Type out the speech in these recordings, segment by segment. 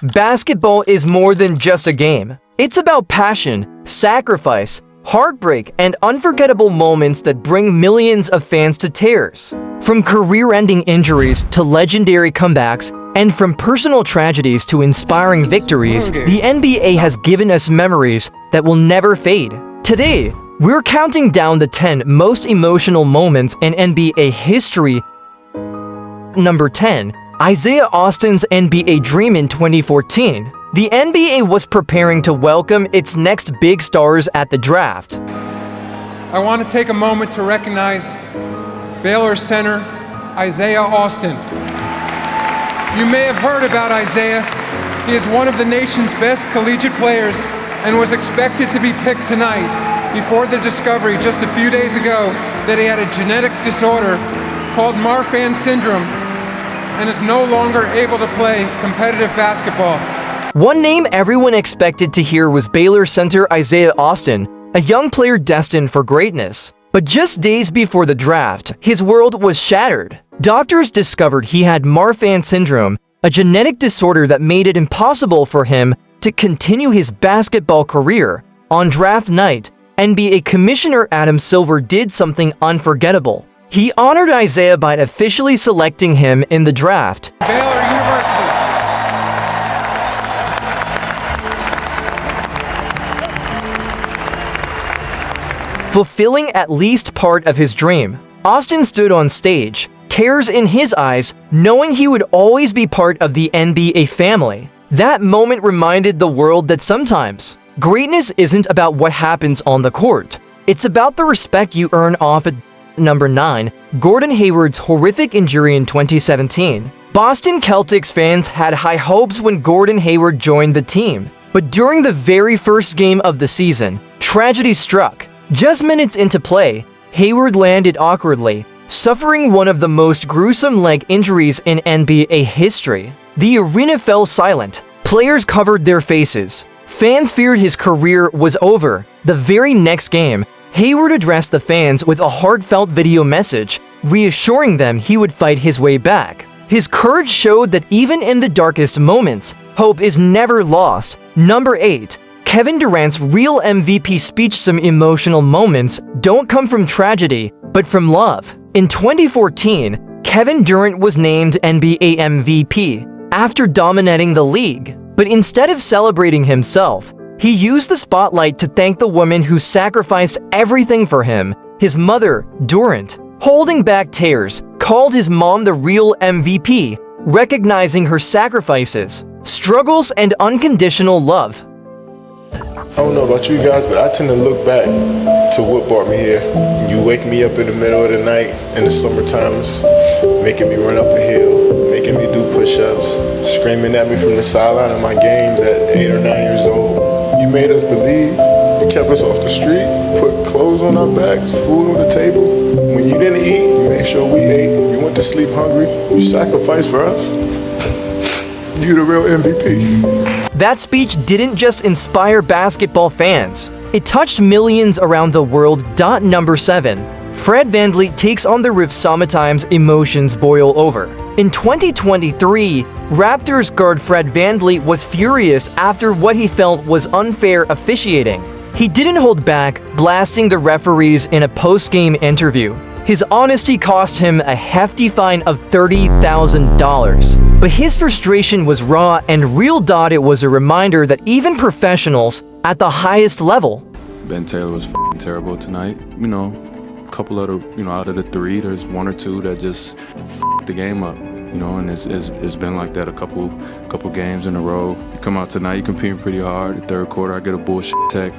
Basketball is more than just a game. It's about passion, sacrifice, heartbreak, and unforgettable moments that bring millions of fans to tears. From career-ending injuries to legendary comebacks, and from personal tragedies to inspiring victories, the NBA has given us memories that will never fade. Today, we're counting down the 10 most emotional moments in NBA history. Number 10. Isaiah Austin's NBA dream in 2014. The NBA was preparing to welcome its next big stars at the draft. I want to take a moment to recognize Baylor center Isaiah Austin. You may have heard about Isaiah. He is one of the nation's best collegiate players and was expected to be picked tonight before the discovery just a few days ago that he had a genetic disorder called Marfan syndrome and is no longer able to play competitive basketball. One name everyone expected to hear was Baylor center Isaiah Austin, a young player destined for greatness. But just days before the draft, his world was shattered. Doctors discovered he had Marfan syndrome, a genetic disorder that made it impossible for him to continue his basketball career. On draft night, NBA Commissioner Adam Silver did something unforgettable. He honored Isaiah by officially selecting him in the draft. Baylor University. Fulfilling at least part of his dream, Austin stood on stage, tears in his eyes, knowing he would always be part of the NBA family. That moment reminded the world that sometimes greatness isn't about what happens on the court. It's about the respect you earn off it. Number 9. Gordon Hayward's horrific injury in 2017. Boston Celtics fans had high hopes when Gordon Hayward joined the team. But during the very first game of the season, tragedy struck. Just minutes into play, Hayward landed awkwardly, suffering one of the most gruesome leg injuries in NBA history. The arena fell silent. Players covered their faces. Fans feared his career was over. The very next game, Hayward addressed the fans with a heartfelt video message, reassuring them he would fight his way back. His courage showed that even in the darkest moments, hope is never lost. Number 8. Kevin Durant's real MVP speech. Some emotional moments don't come from tragedy, but from love. In 2014, Kevin Durant was named NBA MVP after dominating the league. But instead of celebrating himself, he used the spotlight to thank the woman who sacrificed everything for him, his mother, Durant. Holding back tears, called his mom the real MVP, recognizing her sacrifices, struggles, and unconditional love. I don't know about you guys, but I tend to look back to what brought me here. You wake me up in the middle of the night in the summer times, making me run up a hill, making me do push-ups, screaming at me from the sideline of my games at 8 or 9 years old. You made us believe, you kept us off the street, put clothes on our backs, food on the table. When you didn't eat, you made sure we ate. You went to sleep hungry, you sacrificed for us. You the real MVP. That speech didn't just inspire basketball fans. It touched millions around the world. Number 7. Fred VanVleet takes on the roof. Sometimes emotions boil over. In 2023, Raptors guard Fred VanVleet was furious after what he felt was unfair officiating. He didn't hold back, blasting the referees in a post-game interview. His honesty cost him a hefty fine of $30,000. But his frustration was raw and real. It was a reminder that even professionals at the highest level. Ben Taylor was terrible tonight. You know, a couple of the, out of the 3, there's 1 or 2 that just the game up. And it's been like that a couple games in a row. You come out tonight, you competing pretty hard. The third quarter, I get a bullshit tech,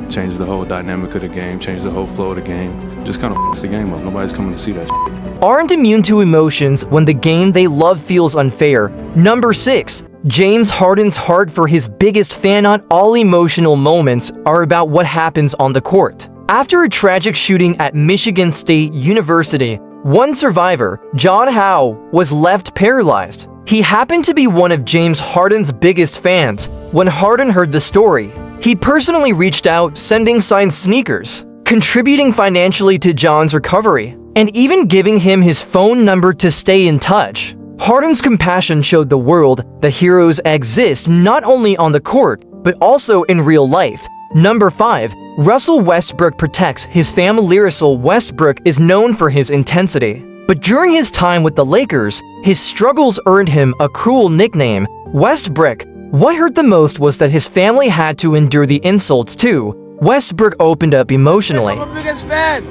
changes the whole dynamic of the game, changes the whole flow of the game. Just kind of f***s the game up. Nobody's coming to see that shit. Aren't immune to emotions when the game they love feels unfair. Number 6. James Harden's heart for his biggest fan. Not all emotional moments are about what happens on the court. After a tragic shooting at Michigan State University, one survivor, John Howe, was left paralyzed. He happened to be one of James Harden's biggest fans. When Harden heard the story, he personally reached out, sending signed sneakers, contributing financially to John's recovery, and even giving him his phone number to stay in touch. Harden's compassion showed the world that heroes exist not only on the court, but also in real life. Number 5. Russell Westbrook protects his family. Russell Westbrook is known for his intensity. But during his time with the Lakers, his struggles earned him a cruel nickname, Westbrook. What hurt the most was that his family had to endure the insults too. Westbrook opened up emotionally. I'm the biggest fan.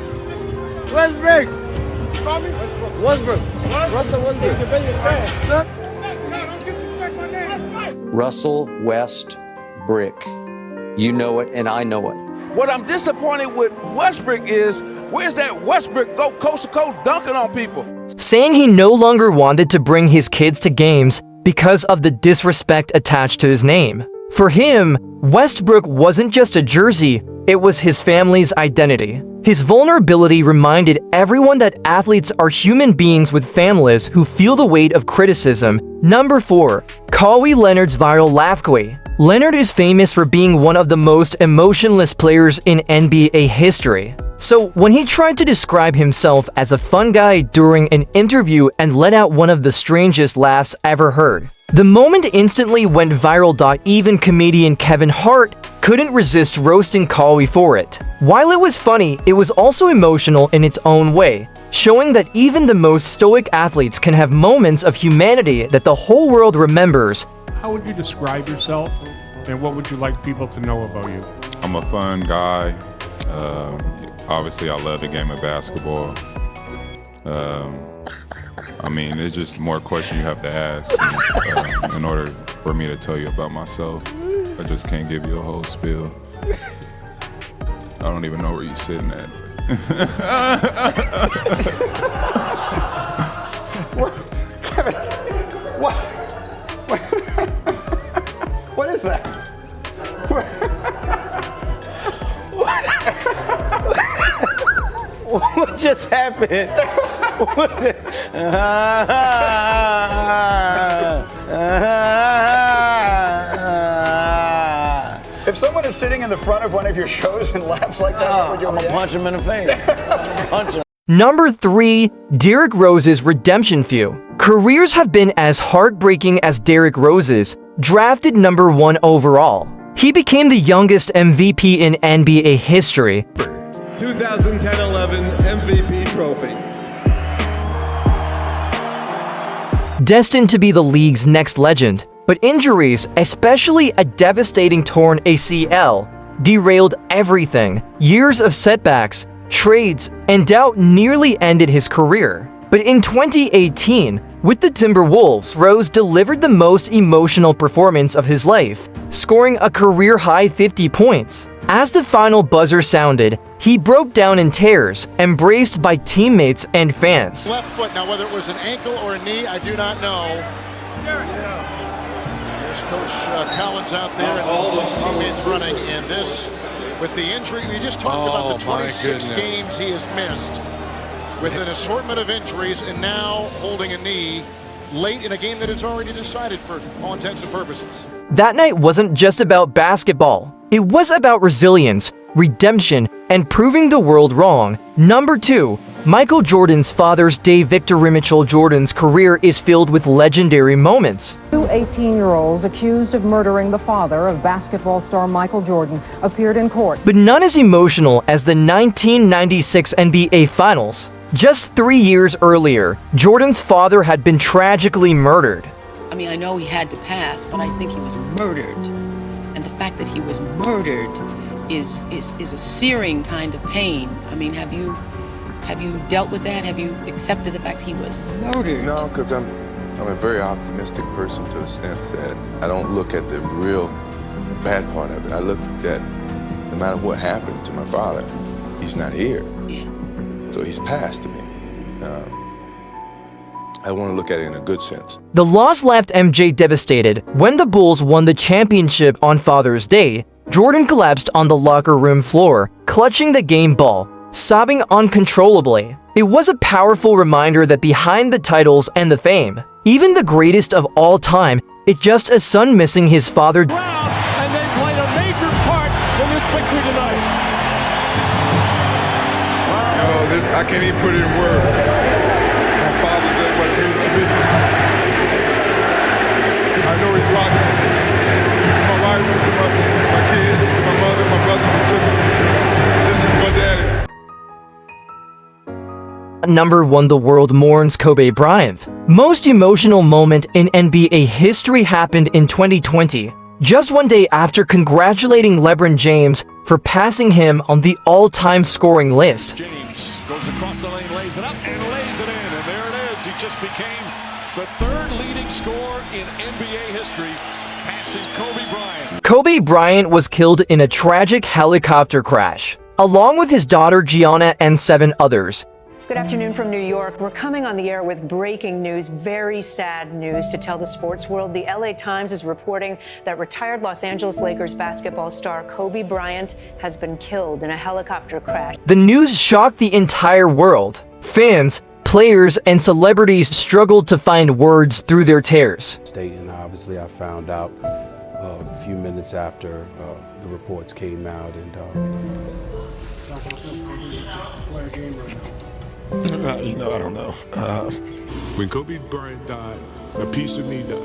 Westbrook. Westbrook. Russell Westbrook. Your biggest fan. Russell Westbrook. You know it, and I know it. What I'm disappointed with Westbrook is, where's that Westbrook go coast to coast dunking on people? Saying he no longer wanted to bring his kids to games because of the disrespect attached to his name. For him, Westbrook wasn't just a jersey, it was his family's identity. His vulnerability reminded everyone that athletes are human beings with families who feel the weight of criticism. Number 4. Kawhi Leonard's viral laugh. Leonard is famous for being one of the most emotionless players in NBA history. So when he tried to describe himself as a fun guy during an interview and let out one of the strangest laughs ever heard, the moment instantly went viral. Even comedian Kevin Hart couldn't resist roasting Kawhi for it. While it was funny, it was also emotional in its own way, showing that even the most stoic athletes can have moments of humanity that the whole world remembers. How would you describe yourself, and what would you like people to know about you? I'm a fun guy. Obviously, I love the game of basketball. I mean, there's just more questions you have to ask me, in order for me to tell you about myself. I just can't give you a whole spiel. I don't even know where you're sitting at. Kevin, what? What is that? What just happened? If someone is sitting in the front of one of your shows and laughs like that, what would you I'm gonna punch him in the face. Punch him. Number 3. Derrick Rose's redemption feud. Careers have been as heartbreaking as Derrick Rose's. Drafted number 1 overall, he became the youngest MVP in NBA history. 2010-11 MVP trophy. Destined to be the league's next legend. But injuries, especially a devastating torn ACL, derailed everything. Years of setbacks, trades, and doubt nearly ended his career. But in 2018, with the Timberwolves, Rose delivered the most emotional performance of his life, scoring a career-high 50 points. As the final buzzer sounded, he broke down in tears, embraced by teammates and fans. Left foot. Now, whether it was an ankle or a knee, I do not know. There's Coach Collins out there and all his teammates running. And this, with the injury, we just talked about the 26 games he has missed, with an assortment of injuries, and now holding a knee late in a game that is already decided for all intents and purposes. That night wasn't just about basketball. It was about resilience, redemption, and proving the world wrong. Number 2. Michael Jordan's Father's Day. Victor Michael Jordan's career is filled with legendary moments. Two 18-year-olds accused of murdering the father of basketball star Michael Jordan appeared in court. But none as emotional as the 1996 NBA Finals. Just 3 years earlier, Jordan's father had been tragically murdered. I mean, I know he had to pass, but I think he was murdered. And the fact that he was murdered is a searing kind of pain. I mean, have you dealt with that? Have you accepted the fact he was murdered? No, because I'm a very optimistic person to the sense that I don't look at the real bad part of it. I look at no matter what happened to my father, he's not here. Yeah. So he's passed to me. I want to look at it in a good sense. The loss left MJ devastated. When the Bulls won the championship on Father's Day, Jordan collapsed on the locker room floor, clutching the game ball, sobbing uncontrollably. It was a powerful reminder that behind the titles and the fame, even the greatest of all time, it's just a son missing his father. And they played a major part in this victory tonight. I can't even put it in words. My father's what it means to me. #1 The world mourns Kobe Bryant. Most emotional moment in NBA history happened in 2020, just one day after congratulating LeBron James for passing him on the all-time scoring list. James goes across the lane, lays it up, and lays it in. And there it is. He just became the third leading scorer in NBA history, passing Kobe Bryant. Kobe Bryant was killed in a tragic helicopter crash, along with his daughter Gianna and 7 others. Good afternoon from New York. We're coming on the air with breaking news, very sad news to tell the sports world. The LA Times is reporting that retired Los Angeles Lakers basketball star Kobe Bryant has been killed in a helicopter crash. The news shocked the entire world. Fans, players, and celebrities struggled to find words through their tears. And obviously I found out a few minutes after the reports came out. I don't know. When Kobe Bryant died, a piece of me died.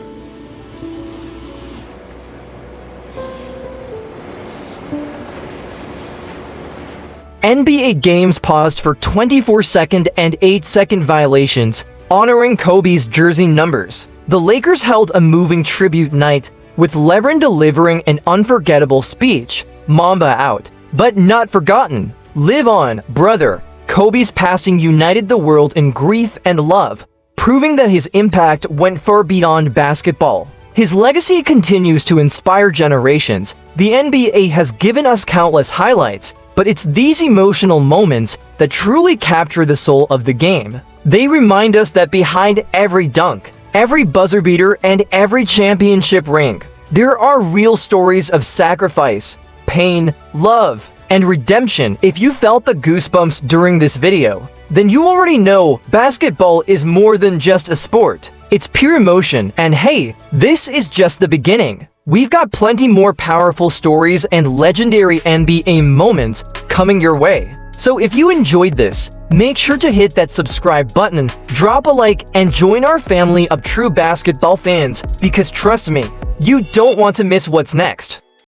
NBA games paused for 24-second and 8-second violations, honoring Kobe's jersey numbers. The Lakers held a moving tribute night, with LeBron delivering an unforgettable speech, Mamba out, but not forgotten. Live on, brother. Kobe's passing united the world in grief and love, proving that his impact went far beyond basketball. His legacy continues to inspire generations. The NBA has given us countless highlights, but it's these emotional moments that truly capture the soul of the game. They remind us that behind every dunk, every buzzer beater, and every championship ring, there are real stories of sacrifice, pain, love, and redemption. If you felt the goosebumps during this video, then you already know basketball is more than just a sport. It's pure emotion, and hey, this is just the beginning. We've got plenty more powerful stories and legendary NBA moments coming your way. So if you enjoyed this, make sure to hit that subscribe button, drop a like, and join our family of true basketball fans, because trust me, you don't want to miss what's next.